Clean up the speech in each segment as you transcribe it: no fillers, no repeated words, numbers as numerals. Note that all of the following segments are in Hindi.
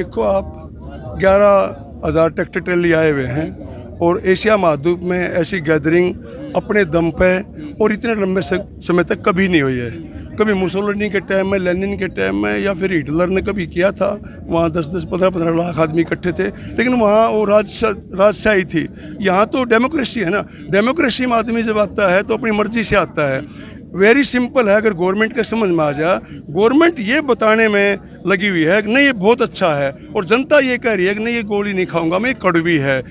देखो आप 11,000 ट्रैक्टर ट्रैली आए हुए हैं और एशिया महाद्वीप में ऐसी गैदरिंग अपने दम पे और इतने लंबे समय तक कभी नहीं हुई है। कभी मुसोलिनी के टाइम में, लेनिन के टाइम में या फिर हिटलर ने कभी किया था, वहाँ 10-10, 15-15 लाख आदमी इकट्ठे थे, लेकिन वहाँ वो राजशाही थी। यहाँ तो डेमोक्रेसी है ना। डेमोक्रेसी में आदमी जब आता है तो अपनी मर्जी से आता है। वेरी सिंपल है। अगर गवर्नमेंट के समझ में आ जाए, गवर्नमेंट ये बताने में लगी हुई है कि नहीं ये बहुत अच्छा है और जनता ये कह रही है कि नहीं ये गोली नहीं खाऊंगा मैं, ये कड़वी है।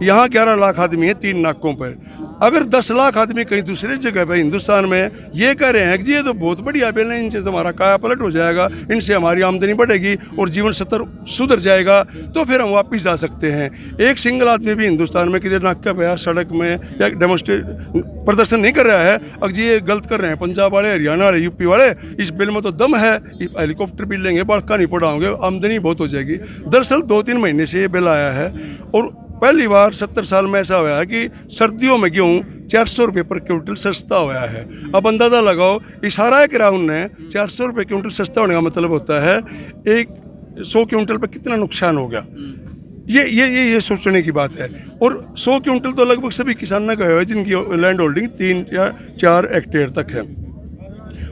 यहाँ 11 लाख आदमी है 3 नाकों पर। अगर 10 लाख आदमी कहीं दूसरी जगह पर हिंदुस्तान में ये कह रहे हैं कि ये तो बहुत बढ़िया बिल है, इनसे तुम्हारा काया पलट हो जाएगा, इनसे हमारी आमदनी बढ़ेगी और जीवन स्तर सुधर जाएगा, तो फिर हम वापस जा सकते हैं। एक सिंगल आदमी भी हिंदुस्तान में किधर नाका पे सड़क में या प्रदर्शन नहीं कर रहा है अगर ये गलत कर रहे हैं पंजाब वाले, हरियाणा वाले, यूपी वाले। इस बिल में तो दम है, हेलीकॉप्टर बिल लेंगे, बड़का नहीं पढ़ाओगे, आमदनी बहुत हो जाएगी। दरअसल 2-3 महीने से ये बिल आया है और पहली बार 70 साल में ऐसा हुआ है कि सर्दियों में गेहूँ 400 रुपये पर क्विंटल सस्ता हुआ है। अब अंदाज़ा लगाओ, इशारा है कि राहुल ने 400 रुपये क्विंटल सस्ता होने का मतलब होता है 100 क्विंटल पर कितना नुकसान हो गया। ये सोचने की बात है। और 100 क्विंटल तो लगभग सभी किसान ने कहे हुए जिनकी लैंड होल्डिंग 3 या 4 हेक्टेयर तक है।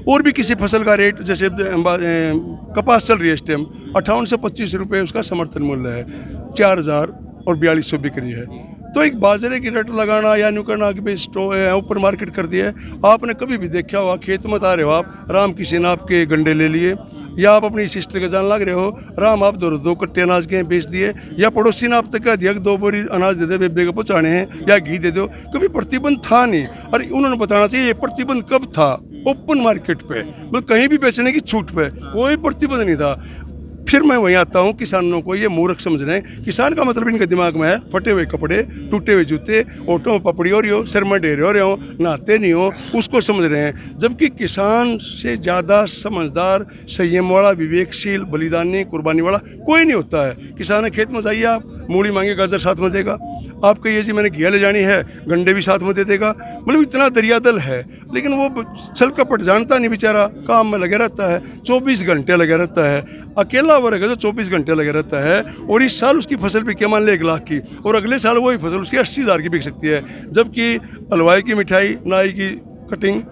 और भी किसी फसल का रेट, जैसे कपास चल रही है इस टाइम 58 से 25 रुपये उसका समर्थन मूल्य है, 4,000 और 4200 बिक रही है। तो एक बाजरे की रट लगाना या न्यू करना कि भाई ऊपर मार्केट कर दिया है। आपने कभी भी देखा होगा, खेत में आ रहे हो आप, राम किसी ने आपके गंडे ले लिए, या आप अपनी सिस्टर के जान लग रहे हो, राम आप 2 कट्टे अनाज के बेच दिए, या पड़ोसी ने आप तक कह दिया कि 2 बोरी अनाज दे दे, बेबे को पहुँचाने हैं, या घी दे दो। कभी प्रतिबंध था नहीं। और उन्होंने बताना चाहिए ये प्रतिबंध कब था। ओपन मार्केट पे, मतलब कहीं भी बेचने की छूट पे कोई प्रतिबंध नहीं था। फिर मैं वहीं आता हूँ, किसानों को ये मूर्ख समझ रहे हैं। किसान का मतलब इनके दिमाग में है फटे हुए कपड़े, टूटे हुए जूते, ऑटो में पपड़ी हो रही हो, सिर में ढेरे हो रहे हो, नहाते नहीं हो, उसको समझ रहे हैं। जबकि किसान से ज़्यादा समझदार, संयम वाला, विवेकशील, बलिदानी, कुर्बानी वाला कोई नहीं होता है। किसान है, खेत में जाइए आप, मूली मांगे गाजर साथ में देगा, आप कहिए जी मैंने घिया ले जानी है, गंडे भी साथ में दे देगा। मतलब इतना दरियादल है, लेकिन वो छल कपट जानता नहीं बेचारा, काम में लगे रहता है, 24 घंटे लगे रहता है। अकेला वर्ग है जो 24 घंटे लगे रहता है। और इस साल उसकी फसल भी क्या मान ले 1 लाख की, और अगले साल वही फसल उसकी 80,000 की बिक सकती है। जबकि हलवाई की मिठाई, नाई की कटिंग,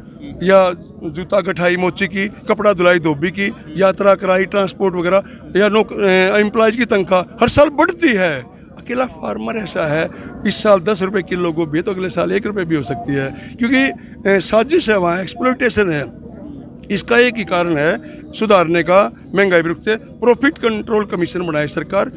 या जूता गठाई मोची की, कपड़ा धुलाई धोबी की, यात्रा कराई, ट्रांसपोर्ट वगैरह, या एम्प्लॉयज़ की तनख्वाह हर साल बढ़ती है। अकेला फार्मर ऐसा है, इस साल 10 रुपये किलो गोभी है तो अगले साल 1 रुपये भी हो सकती है, क्योंकि साजिश है वहाँ, एक्सप्लॉयटेशन है। इसका एक ही कारण है सुधारने का, महंगाई विरुद्ध प्रॉफिट कंट्रोल कमीशन बनाए सरकार,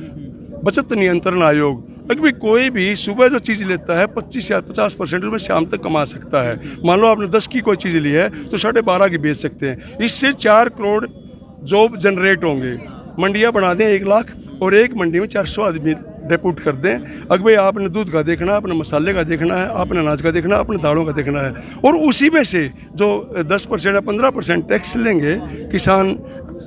बचत नियंत्रण आयोग। अगर कोई भी सुबह जो चीज़ लेता है 25 या 50% उसमें शाम तक कमा सकता है। मान लो आपने 10 की कोई चीज़ ली है तो 12.5 की बेच सकते हैं। इससे 4 करोड़ जॉब जनरेट होंगे। मंडियाँ बना दें 1 लाख, और एक मंडी में 400 आदमी डेपुट कर दें। अगर भाई आपने दूध का देखना है, अपने मसाले का देखना है, आपने अनाज का देखना है, अपने दालों का देखना है, और उसी में से जो 10% या 15% टैक्स लेंगे किसान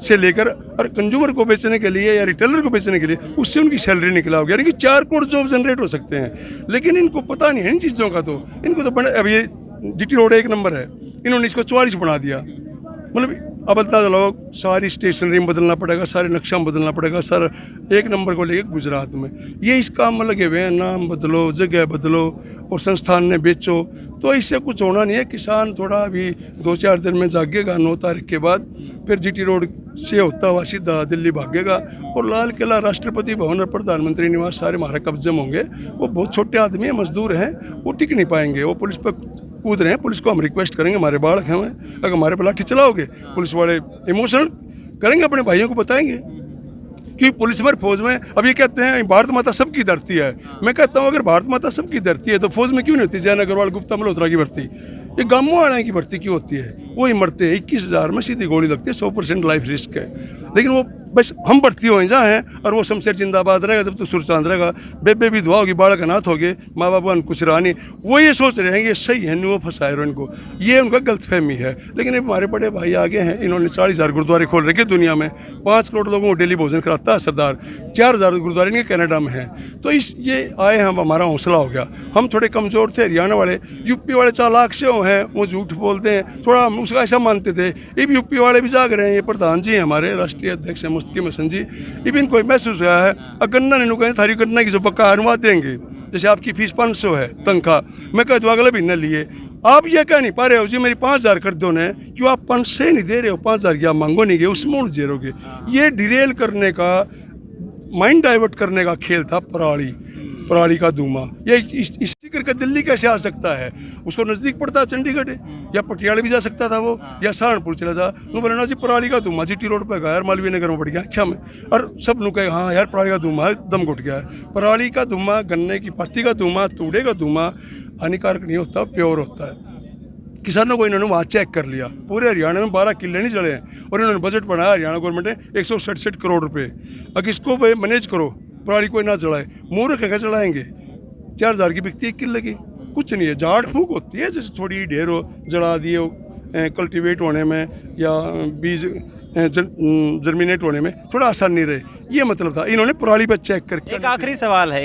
से लेकर और कंज्यूमर को बेचने के लिए या रिटेलर को बेचने के लिए, उससे उनकी सैलरी निकला होगी, यानी कि 4 करोड़ जॉब जनरेट हो सकते हैं। लेकिन इनको पता नहीं है इन चीज़ों का। तो इनको तो बड़े, अब ये जीटी रोड 1 नंबर है, इन्होंने इसको 44 बना दिया। मतलब अब अंदाजा लगाओ, सारी स्टेशनरी में बदलना पड़ेगा, सारे नक्शा में बदलना पड़ेगा, सर 1 नंबर को लेके गुजरात में। ये इस काम में लगे हुए हैं, नाम बदलो, जगह बदलो और संस्थान ने बेचो, तो इससे कुछ होना नहीं है। किसान थोड़ा अभी 2-4 दिन में जागेगा, 9 तारीख के बाद फिर जीटी रोड से होता हुआ सीधा दिल्ली भागेगा, और लाल किला, राष्ट्रपति भवन और प्रधानमंत्री निवास सारे हमारे कब्जे में होंगे। वो बहुत छोटे आदमी हैं, मजदूर हैं, वो टिक नहीं पाएंगे, वो पुलिस पर कूद रहे हैं। पुलिस को हम रिक्वेस्ट करेंगे, हमारे बालक हैं, अगर हमारे पर लाठी चलाओगे, पुलिस वाले इमोशनल करेंगे, अपने भाइयों को बताएंगे। क्योंकि पुलिस में, फौज में अब ये कहते हैं भारत माता सबकी धरती है। मैं कहता हूँ अगर भारत माता सबकी धरती है तो फौज में क्यों नहीं होती जैन अग्रवाल, गुप्ता, मल्होत्रा की भर्ती? ये गांवों वाले की भर्ती क्यों होती है? वही मरते हैं, 21,000 में सीधी गोली लगती है, 100% लाइफ रिस्क है। लेकिन वो बस हम भर्ती हो जहाँ हैं, और वो शमशेर जिंदाबाद रहेगा जब तो सुरचांद रहेगा, बेबे विधवा होगी, बालक अनाथ हो गए, माँ बाप कुछ रानी। वो ये सोच रहे हैं ये सही है, न्यू फंसाए इनको, ये उनका गलतफहमी है। लेकिन हमारे बड़े भाई आगे हैं, इन्होंने 40,000 गुरुद्वारे खोल रखे दुनिया में, 5 करोड़ लोगों को डेली भोजन कराता है सरदार, 4,000 गुरुद्वारे इनके कनाडा में हैं। तो इस ये आए हम, हमारा हौसला हो गया। हम थोड़े कमज़ोर थे, हरियाणा वाले, यूपी वाले चालाक से हैं, वो झूठ बोलते हैं, थोड़ा हम उसका ऐसा मानते थे। ये यूपी वाले भी जाग रहे हैं। ये प्रधान जी हैं हमारे, राष्ट्रीय अध्यक्ष हैं दोस्त की मसन जी इबिन कोई महसूस हुआ है गन्ना ने कहें थारी गन्ना की जो पक्का अनुवाद देंगे जैसे आपकी फीस 500 है तनख्वाह मैं कह दूँ अगले महीने लिए आप ये कह नहीं पा रहे हो जी मेरी 5,000 कर दो ने क्यों आप 500 नहीं दे रहे हो 5,000 की आप मांगो नहीं गए उसमें उड़ जेरोगे। ये डिरेल करने का माइंड डाइवर्ट करने का खेल था पराली का धुआं। ये इसी करके दिल्ली कैसे आ सकता है उसको नज़दीक पड़ता है चंडीगढ़ या पटियाला भी जा सकता था वो या सहारनपुर चला जा नु बोले ना जी पराली का धुआं जीटी रोड पे गया यार मालवीय नगर में पड़ गया क्या में और सब नु कहे हाँ यार पराली का धुआं दम घुट गया है। पराली का धुआं गन्ने की पत्ती का धुआं तूड़े का धुआं हानिकारक नहीं होता प्योर होता है। किसानों को इन्होंने वहाँ चेक कर लिया पूरे हरियाणा में 12 किले नहीं चढ़े हैं और इन्होंने बजट बनाया हरियाणा गवर्नमेंट ने 167 करोड़ रुपये। अब इसको मैनेज करो पराली कोई ना चढ़ाए मूर्ख है क्या चढ़ाएंगे 4,000 की बिकती है 1 किले की कुछ नहीं है झाड़ फूक होती है जैसे थोड़ी ढेर हो जला दिए कल्टीवेट होने में या बीज जर्मिनेट होने में थोड़ा आसान नहीं रहे ये मतलब था इन्होंने पराली पर चेक करके। एक आखिरी सवाल है